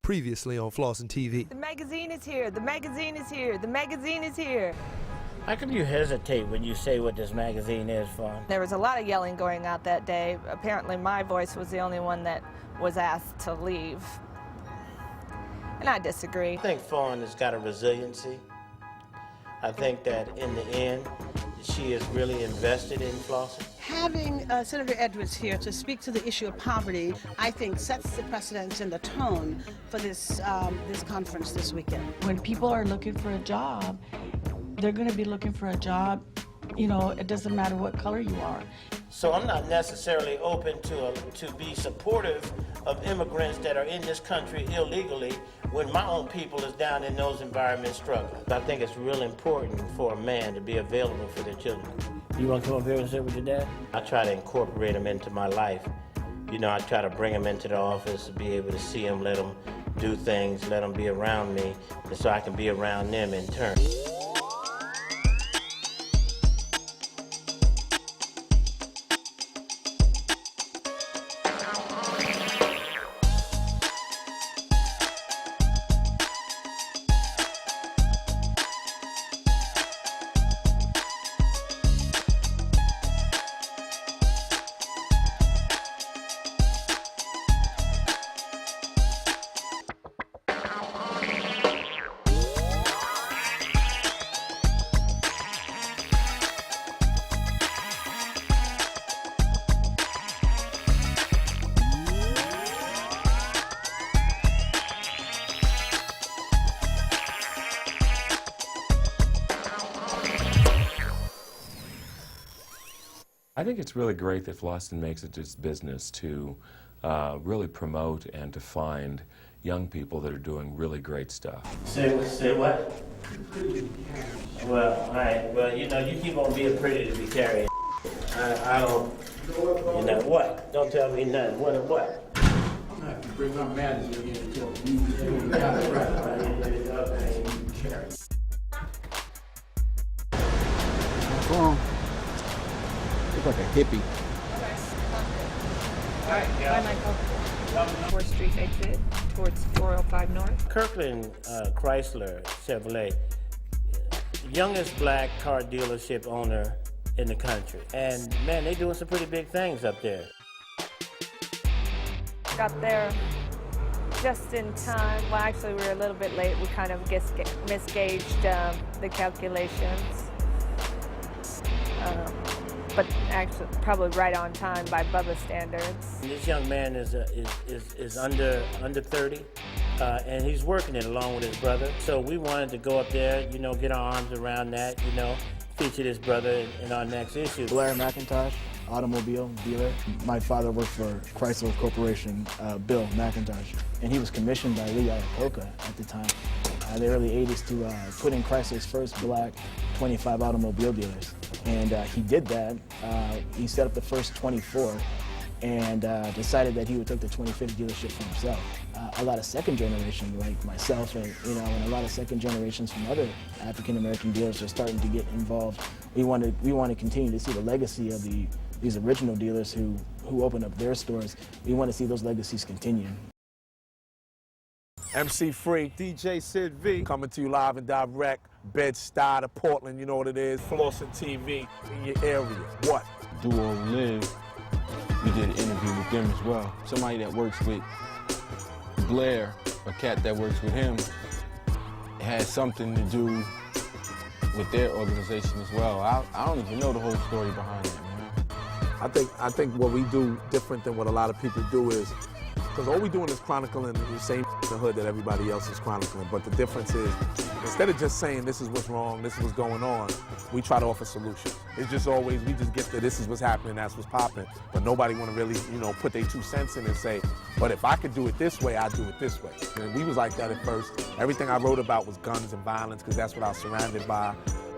Previously on Flossin TV. The magazine is here. The magazine is here. The magazine is here. How come you hesitate when you say what this magazine is, Fawn? There was a lot of yelling going out that day. Apparently my voice was the only one that was asked to leave. And I disagree. I think Fawn has got a resiliency. I think that in the end, she is really invested in Flossin. Having Senator Edwards here to speak to the issue of poverty, I think sets the precedence and the tone for this conference this weekend. When people are looking for a job, they're going to be looking for a job, you know, it doesn't matter what color you are. So I'm not necessarily open to be supportive of immigrants that are in this country illegally when my own people is down in those environments struggling. I think it's real important for a man to be available for their children. You want to come up here and sit with your dad? I try to incorporate them into my life. You know, I try to bring them into the office, to be able to see them, let them do things, let them be around me, and so I can be around them in turn. I think it's really great that Flossin makes it its business to really promote and to find young people that are doing really great stuff. Say what? Well, all right. Well, you know, you keep on being pretty to be carrying. I don't, you know, what? Don't tell me nothing. What? I'm going to have to bring my manager in and tell you. What's wrong? Look like a hippie. All right, bye, Michael. 4th Street exit towards 405 North. Kirkland Chrysler Chevrolet, youngest black car dealership owner in the country. And man, they doing some pretty big things up there. Got there just in time. Well, actually, we were a little bit late. We kind of misgauged the calculations. But actually, probably right on time by Bubba standards. This young man is under 30, and he's working it along with his brother. So we wanted to go up there, you know, get our arms around that, you know, feature this brother in our next issue. Blair McIntosh, automobile dealer. My father worked for Chrysler Corporation, Bill McIntosh, and he was commissioned by Lee Iacocca at the time, the early 80s, to put in Chrysler's first black 25 automobile dealers. And he did that. He set up the first 24 and decided that he would take the 25th dealership for himself. A lot of second generation, like myself, and and a lot of second generations from other African American dealers are starting to get involved. We want to continue to see the legacy of these original dealers who opened up their stores. We want to see those legacies continue. MC Free, DJ Sid V, coming to you live and direct, Bed-Stuy to Portland, you know what it is, Flossin TV in your area. What? Duo Live, we did an interview with them as well. Somebody that works with Blair, a cat that works with him, has something to do with their organization as well. I don't even know the whole story behind it, man. I think what we do different than what a lot of people do is, because all we doing is chronicling the same hood that everybody else is chronicling, but the difference is, instead of just saying this is what's wrong, this is what's going on, we try to offer solutions. It's just always, we just get that this is what's happening, that's what's popping, but nobody want to really, you know, put their 2 cents in and say, but if I could do it this way, I'd do it this way. And we was like that at first. Everything I wrote about was guns and violence, because that's what I was surrounded by.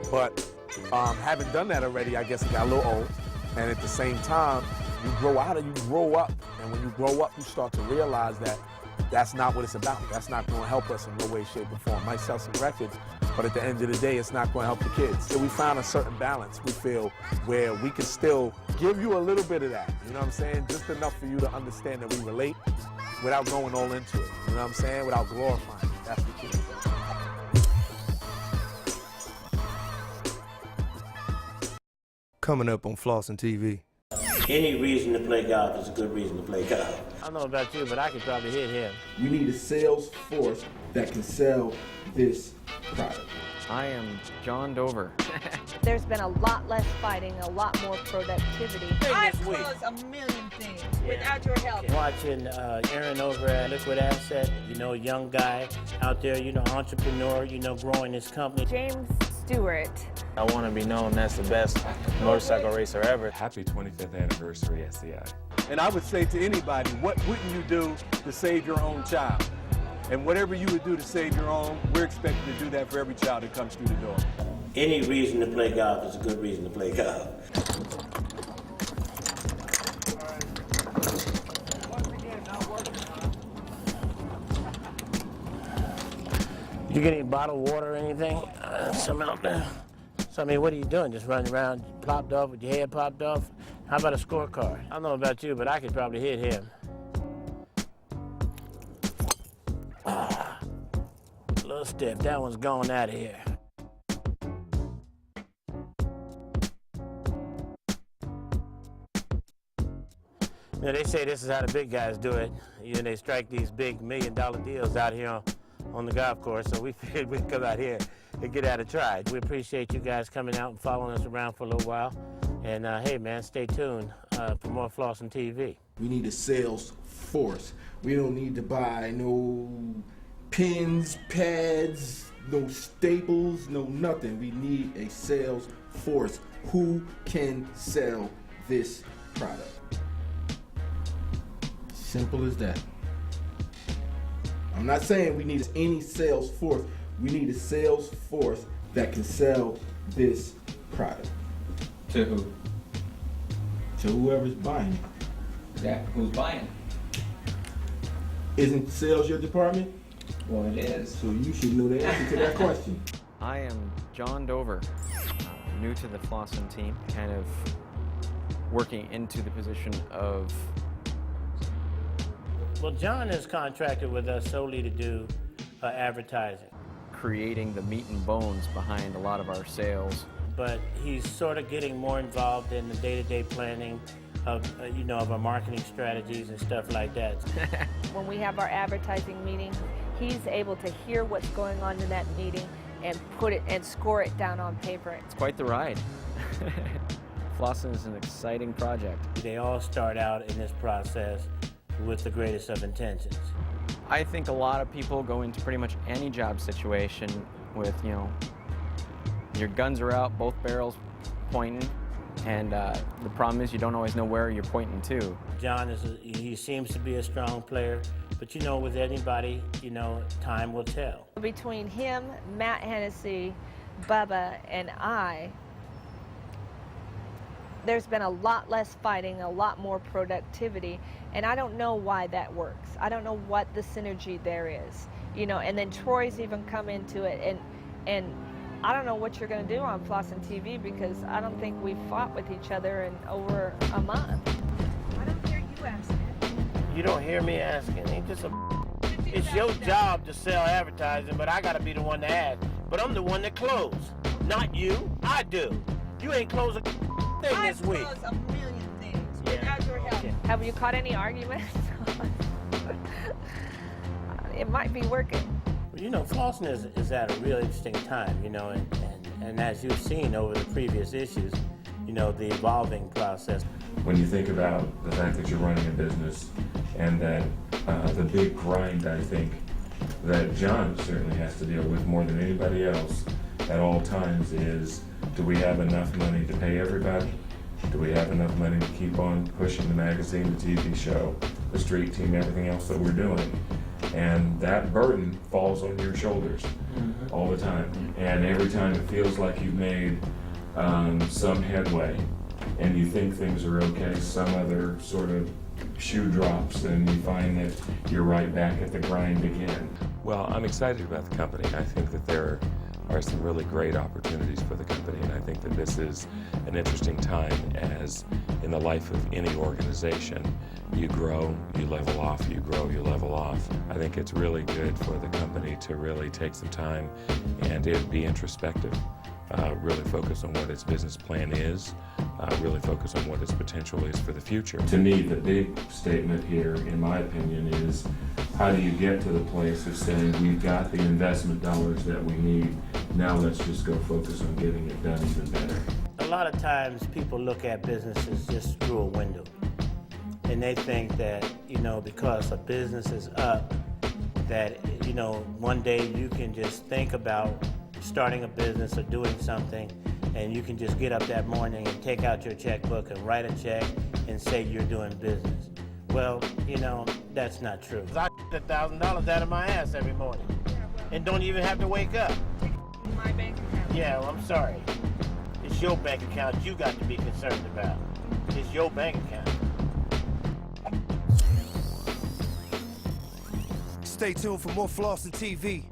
But having done that already, I guess it got a little old, and at the same time, you grow up, and when you grow up, you start to realize that that's not what it's about. That's not going to help us in no way, shape, or form. Might sell some records, but at the end of the day, it's not going to help the kids. So we found a certain balance, we feel, where we can still give you a little bit of that, you know what I'm saying? Just enough for you to understand that we relate, without going all into it. You know what I'm saying? Without glorifying it. That's the key. Coming up on Flossin TV. Any reason to play golf is a good reason to play golf. I don't know about you, but I could probably hit him. We need a sales force that can sell this product. I am John Dover. There's been a lot less fighting, a lot more productivity. I close a million things without your help. Watching Aaron over at Liquid Asset, young guy out there, entrepreneur, growing his company. James Stewart. I want to be known as the best motorcycle racer ever. Happy 25th anniversary, SCI. And I would say to anybody, what wouldn't you do to save your own child? And whatever you would do to save your own, we're expected to do that for every child that comes through the door. Any reason to play golf is a good reason to play golf. You get any bottled water or anything? Some out there? So, what are you doing? Just running around, plopped off with your head popped off? How about a scorecard? I don't know about you, but I could probably hit him. A little stiff. That one's going out of here. They say this is how the big guys do it. They strike these big $1 million deals out here on the golf course, so we figured we'd come out here and get out a try. We appreciate you guys coming out and following us around for a little while. And hey, man, stay tuned for more Flossin TV. We need a sales force. We don't need to buy no pins, pads, no staples, no nothing. We need a sales force who can sell this product. Simple as that. I'm not saying we need any sales force. We need a sales force that can sell this product. To who? To whoever's buying it. Yeah, who's buying? Isn't sales your department? Well, it is. So you should know the answer to that question. I am John Dover, new to the Flossin team, kind of working into the position of... Well, John is contracted with us solely to do advertising. Creating the meat and bones behind a lot of our sales. But he's sort of getting more involved in the day-to-day planning of, of our marketing strategies and stuff like that. When we have our advertising meeting, he's able to hear what's going on in that meeting and put it and score it down on paper. It's quite the ride. Flossin is an exciting project. They all start out in this process with the greatest of intentions. I think a lot of people go into pretty much any job situation with, your guns are out, both barrels pointing, and the problem is you don't always know where you're pointing to. John he seems to be a strong player, but with anybody, time will tell. Between him, Matt Hennessy, Bubba, and I, there's been a lot less fighting, a lot more productivity, and I don't know why that works. I don't know what the synergy there is, and then Troy's even come into it, and I don't know what you're going to do on Flossin TV because I don't think we've fought with each other in over a month. I don't hear you asking. You don't hear me asking. It's your job to sell advertising, but I got to be the one to ask. But I'm the one that close, not you. I do. You ain't closing thing this week. I close a million things without your help. Have you caught any arguments? It might be working. Flossin is at a real interesting time, and as you've seen over the previous issues, the evolving process. When you think about the fact that you're running a business and that the big grind, I think, that John certainly has to deal with more than anybody else at all times is, do we have enough money to pay everybody? Do we have enough money to keep on pushing the magazine, the TV show, the street team, everything else that we're doing? And that burden falls on your shoulders all the time. And every time it feels like you've made some headway and you think things are okay, some other sort of shoe drops and you find that you're right back at the grind again. Well, I'm excited about the company. I think that they're are some really great opportunities for the company, and I think that this is an interesting time, as in the life of any organization, you grow, you level off, you grow, you level off. I think it's really good for the company to really take some time and be introspective. Really focus on what its business plan is, really focus on what its potential is for the future. To me, the big statement here, in my opinion, is how do you get to the place of saying we've got the investment dollars that we need, now let's just go focus on getting it done even better. A lot of times people look at businesses just through a window, and they think that, you know, because a business is up, that, you know, one day you can just think about starting a business or doing something, and you can just get up that morning and take out your checkbook and write a check and say you're doing business. Well, you know, that's not true. I get $1,000 out of my ass every morning and don't even have to wake up. My bank account. Yeah, well, I'm sorry. It's your bank account you got to be concerned about. It's your bank account. Stay tuned for more Flossin TV.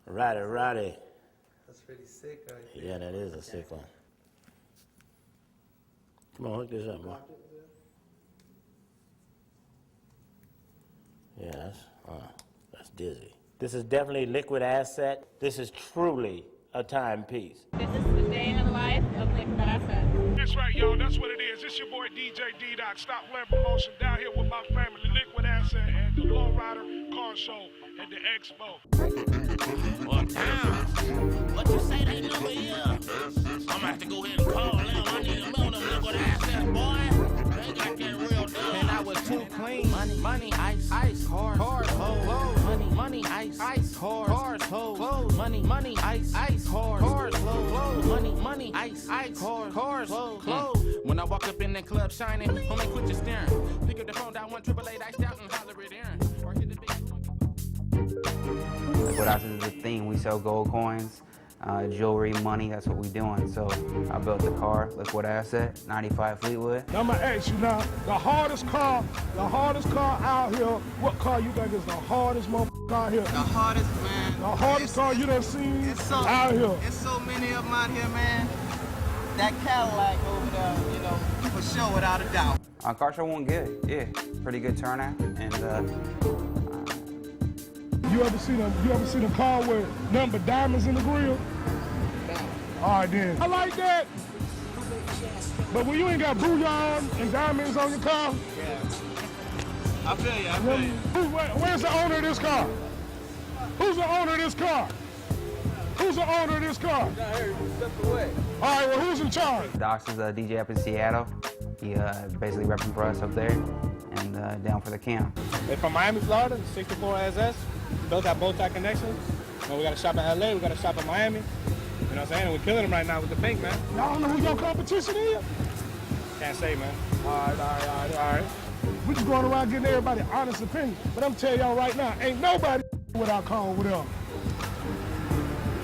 Righty. That's pretty sick right there. Yeah, that is a sick one. Come on, hook this up, man. Yeah, that's dizzy. This is definitely liquid asset. This is truly a timepiece. This is the day in the life of liquid asset. That's right, y'all. That's what it is. It's your boy DJ D-Doc. Stop Playing Promotion down here with my family, Liquid Asset, and the Lowrider Car Show at the Expo. What time? What you say they number here? I'm gonna have to go ahead and call them. I need to know them Liquid Asset, boy. They got that real done. And I was too clean. Money, ice, cars, clothes. Money, ice, cars, clothes. Money, ice, cars, clothes. Money, ice, cars, clothes. When I walk up in the club shining, homie, quit your staring. Pick up the phone, down 1-888 iced out and holler it in. Or hit the big. Liquid Asset is a thing. We sell gold coins, jewelry, money. That's what we doing. So I built the car, Liquid Asset, 95 Fleetwood. I'm gonna ask you now, the hardest car out here, what car you think is the hardest motherfucker out here? The hardest, man. The hardest car you done seen out here. There's so many of them out here, man. That Cadillac over there, you know, for sure, without a doubt. Our car show went good, yeah. Pretty good turnout, and You ever seen a car with nothing but diamonds in the grill? All right then. I like that. But when you ain't got bouillon and diamonds on your car. Yeah. I feel you. Where's the owner of this car? Who's the owner of this car? Who's the owner of this car? All right, well, who's in charge? Docs is a DJ up in Seattle. He basically repping for us up there and down for the camp. They're from Miami, Florida, 64 SS. Built that bow tie connection. You know, we got a shop in LA, we got a shop in Miami. You know what I'm saying? And we're killing them right now with the pink, man. Y'all don't know who your competition is? Can't say, man. All right. We just going around getting everybody honest opinion. But I'm telling y'all right now, ain't nobody without calling with them.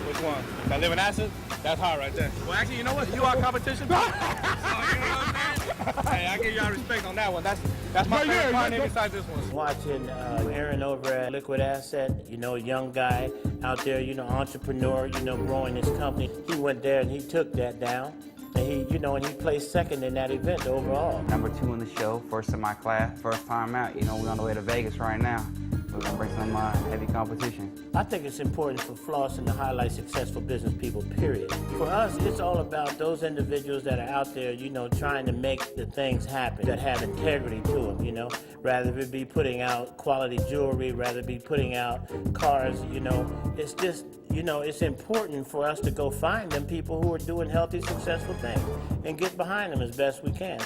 Which one? That Living Acid? That's hard right there. Well, actually, you know what? You are competition. So, you know what I'm saying? Hey, I give y'all respect on that one. That's my favorite part besides this one. Watching Aaron over at Liquid Asset, you know, a young guy out there, you know, entrepreneur, you know, growing his company. He went there and he took that down. And he, you know, and he placed second in that event overall. Number 2 in the show, first in my class, first time out. You know, we're on the way to Vegas right now. We're gonna bring some heavy competition. I think it's important for Flossin to highlight successful business people, period. For us, it's all about those individuals that are out there, you know, trying to make the things happen, that have integrity to them, you know, rather it be putting out quality jewelry, rather be putting out cars, you know. It's just, you know, it's important for us to go find them people who are doing healthy, successful things and get behind them as best we can.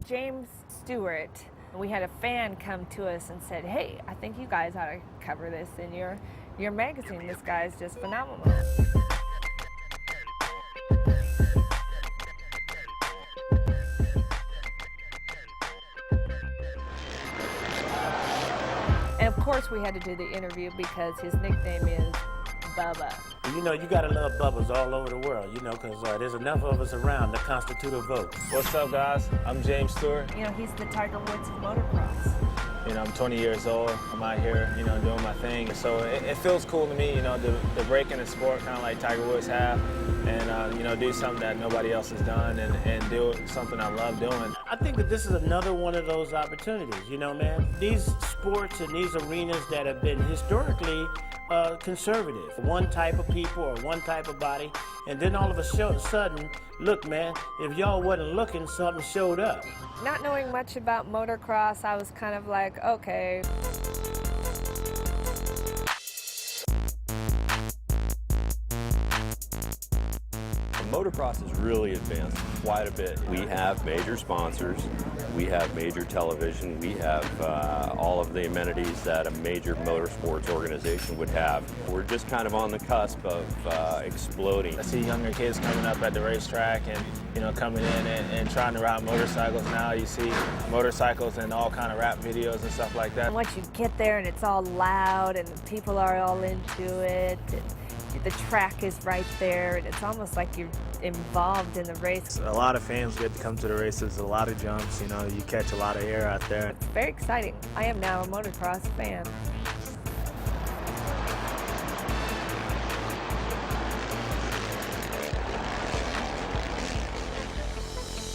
James Stewart, we had a fan come to us and said, hey, I think you guys ought to cover this in your magazine. This guy's just phenomenal. And of course we had to do the interview because his nickname is Bubba. You know, you gotta love Bubbas all over the world, you know, because there's enough of us around to constitute a vote. What's up, guys? I'm James Stewart. You know, he's the Tiger Woods of motocross. You know, I'm 20 years old. I'm out here, doing my thing. So it feels cool to me, to break in the sport kind of like Tiger Woods have, and do something that nobody else has done, and do something I love doing. I think that this is another one of those opportunities, man. These sports and these arenas that have been historically conservative, one type of people or one type of body, and then all of a sudden, look, man, if y'all wasn't looking, something showed up. Not knowing much about motocross, I was kind of like, okay. Motocross has really advanced quite a bit. We have major sponsors, we have major television, we have all of the amenities that a major motorsports organization would have. We're just kind of on the cusp of exploding. I see younger kids coming up at the racetrack and coming in and trying to ride motorcycles now. You see motorcycles in all kind of rap videos and stuff like that. And once you get there and it's all loud and the people are all into it, the track is right there, and it's almost like you're involved in the race. A lot of fans get to come to the races, a lot of jumps, you catch a lot of air out there. It's very exciting. I am now a motocross fan.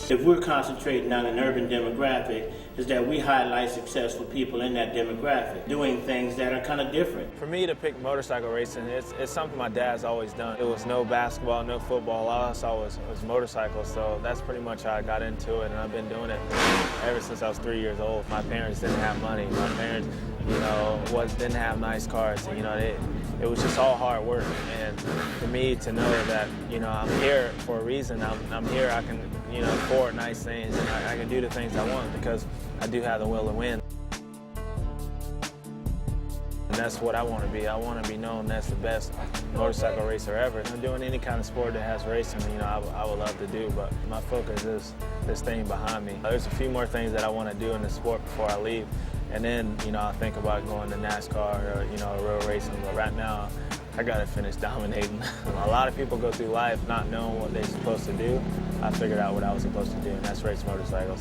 If we're concentrating on an urban demographic, is that we highlight successful people in that demographic, doing things that are kind of different. For me to pick motorcycle racing, it's something my dad's always done. It was no basketball, no football, all I saw was motorcycles, so that's pretty much how I got into it, and I've been doing it ever since I was 3 years old. My parents didn't have money. My parents, didn't have nice cars, and, it was just all hard work. And for me to know that, I'm here for a reason, I'm here, I can, afford nice things, and I can do the things I want because I do have the will to win. And that's what I want to be. I want to be known as the best motorcycle racer ever. I'm doing any kind of sport that has racing, I would love to do, but my focus is this thing behind me. There's a few more things that I want to do in the sport before I leave. And then, I'll think about going to NASCAR or, real racing, but right now, I gotta finish dominating. A lot of people go through life not knowing what they're supposed to do. I figured out what I was supposed to do, and that's race motorcycles.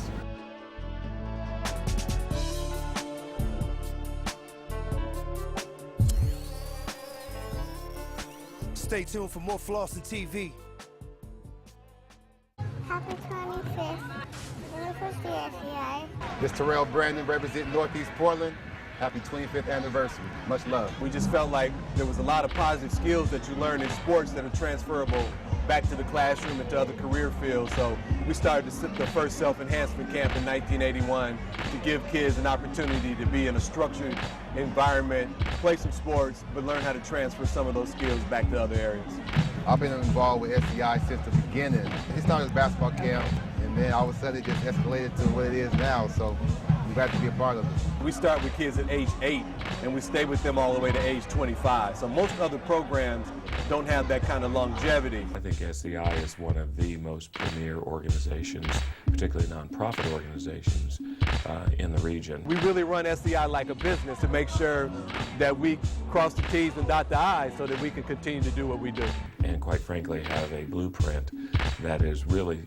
Stay tuned for more Flossin TV. Happy 25th anniversary, SCI. This Terrell Brandon representing Northeast Portland. Happy 25th anniversary. Much love. We just felt like there was a lot of positive skills that you learn in sports that are transferable back to the classroom and to other career fields. So we started the first self-enhancement camp in 1981 to give kids an opportunity to be in a structured environment, play some sports, but learn how to transfer some of those skills back to other areas. I've been involved with SCI since the beginning. It started as basketball camp, and then all of a sudden it just escalated to what it is now. So we glad to be a part of it. We start with kids at age 8, and we stay with them all the way to age 25. So most other programs don't have that kind of longevity. I think SCI is one of the most premier organizations, particularly nonprofit organizations, in the region. We really run SCI like a business to make sure that we cross the T's and dot the I's so that we can continue to do what we do. And quite frankly, have a blueprint that is really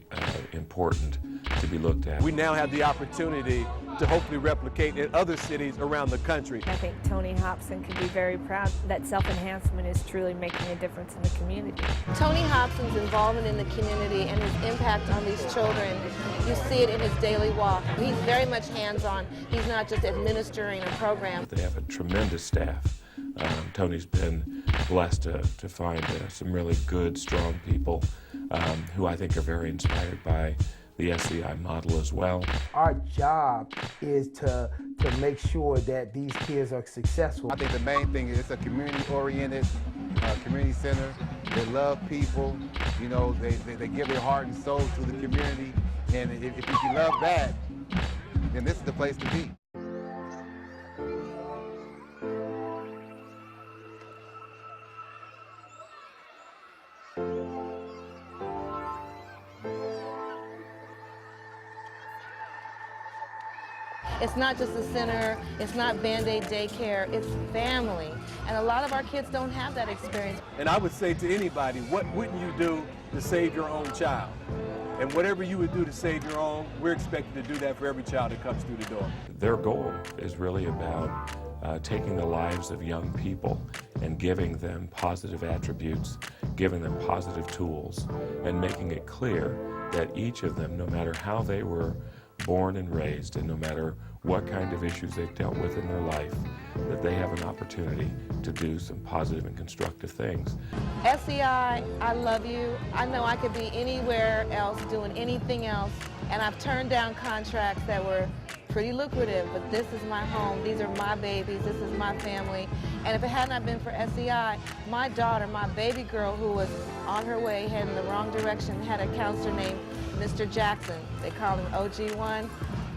important to be looked at. We now have the opportunity to hopefully replicate in other cities around the country. I think Tony Hobson could be very proud that self-enhancement is truly making a difference in the community. Tony Hobson's involvement in the community and his impact on these children, you see it in his daily walk. He's very much hands-on. He's not just administering a program. They have a tremendous staff. Tony's been blessed to find some really good, strong people who I think are very inspired by the SCI model as well. Our job is to make sure that these kids are successful. I think the main thing is it's a community-oriented community center. They love people, they give their heart and soul to the community. And if you love that, then this is the place to be. It's not just a center, it's not Band-Aid daycare, it's family. And a lot of our kids don't have that experience. And I would say to anybody, what wouldn't you do to save your own child? And whatever you would do to save your own, we're expected to do that for every child that comes through the door. Their goal is really about taking the lives of young people and giving them positive attributes, giving them positive tools, and making it clear that each of them, no matter how they were born and raised, and no matter what kind of issues they've dealt with in their life, that they have an opportunity to do some positive and constructive things. SEI, I love you. I know I could be anywhere else doing anything else, and I've turned down contracts that were pretty lucrative, but this is my home. These are my babies. This is my family. And if it had not been for SEI, my daughter, my baby girl who was on her way heading the wrong direction, had a counselor named Mr. Jackson. They call him OG1.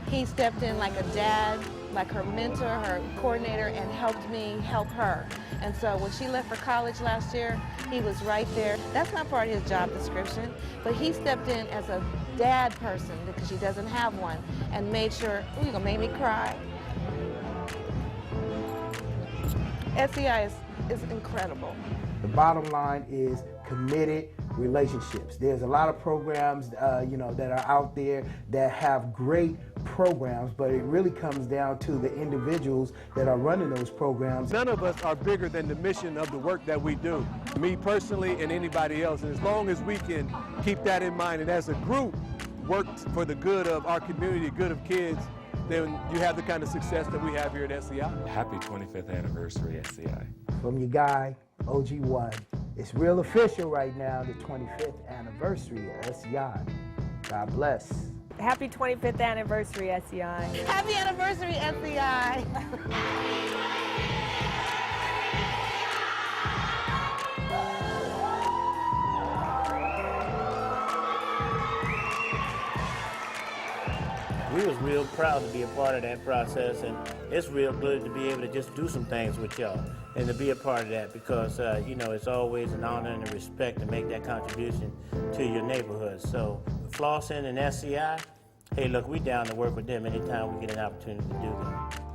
He stepped in like a dad, like her mentor, her coordinator, and helped me help her. And so when she left for college last year, he was right there. That's not part of his job description, but he stepped in as a dad person because she doesn't have one and made sure, ooh, you're gonna make me cry. SEI is incredible. The bottom line is committed relationships. There's a lot of programs, you know, that are out there that have great programs, but it really comes down to the individuals that are running those programs. None of us are bigger than the mission of the work that we do. Me personally and anybody else. And as long as we can keep that in mind and as a group work for the good of our community, good of kids, then you have the kind of success that we have here at SEI. Happy 25th anniversary, SEI. From your guy, OG1. It's real official right now, the 25th anniversary of SEI. God bless. Happy 25th anniversary, SEI. Happy anniversary, SEI. We was real proud to be a part of that process, and it's real good to be able to just do some things with y'all and to be a part of that because, you know, it's always an honor and a respect to make that contribution to your neighborhood. So Flossin and SEI, hey, look, we down to work with them anytime we get an opportunity to do that.